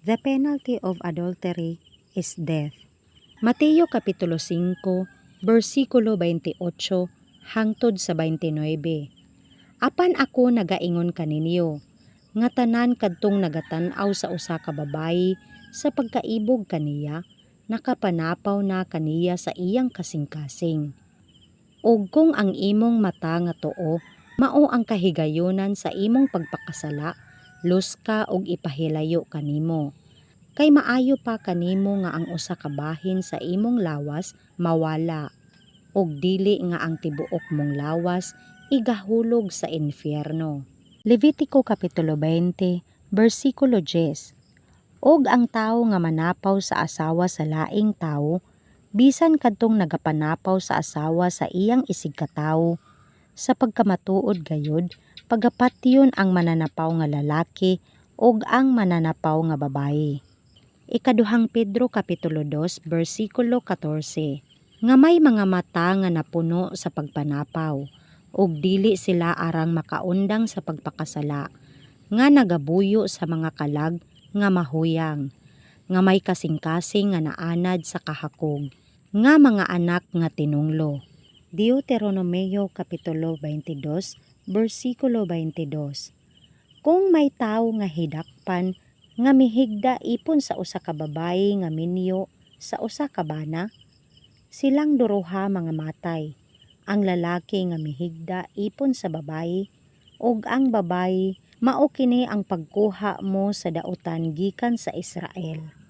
The penalty of adultery is death. Mateo Kapitulo 5, versikulo 28 hangtod sa 29. Apan ako nagaingon kaninyo, nga tanan kadtong nagatanaw sa usa ka babayi sa pagkaibog kaniya, nakapanapaw na kaniya sa iyang kasing-kasing. Ug kung ang imong mata nga tuo, mao ang kahigayonan sa imong pagpakasala, luska og ipahilayo kanimo. Kay maayo pa kanimo nga ang usa ka bahin sa imong lawas mawala, ug dili nga ang tibuok mong lawas igahulog sa infierno. Levitico Kapitulo 20, versikulo 10. Og ang tawo nga manapaw sa asawa sa laing tawo, bisan kadtong nagapanapaw sa asawa sa iyang isigkatawo, sa pagkamatuod gayud, pagapatyon ang mananapaw nga lalaki og ang mananapaw nga babayi. Ikaduhang Pedro Kapitulo 2, versikulo 14. Nga may mga mata nga napuno sa pagpanapaw, ug dili sila arang makaundang sa pagpakasala, nga nagabuyo sa mga kalag nga mahuyang, nga may kasing-kasing nga naanad sa kahakog, nga mga anak nga tinunglo. Deuteronomio Kapitulo 22, versikulo 22. Kung may tawo nga hidakpan, nga mihigda ipon sa usa ka babayi nga minyo sa usa ka bana, silang duruha mga matay, ang lalaki nga mihigda ipon sa babayi, ug ang babayi mao kini ang pagkuha mo sa dautan gikan sa Israel.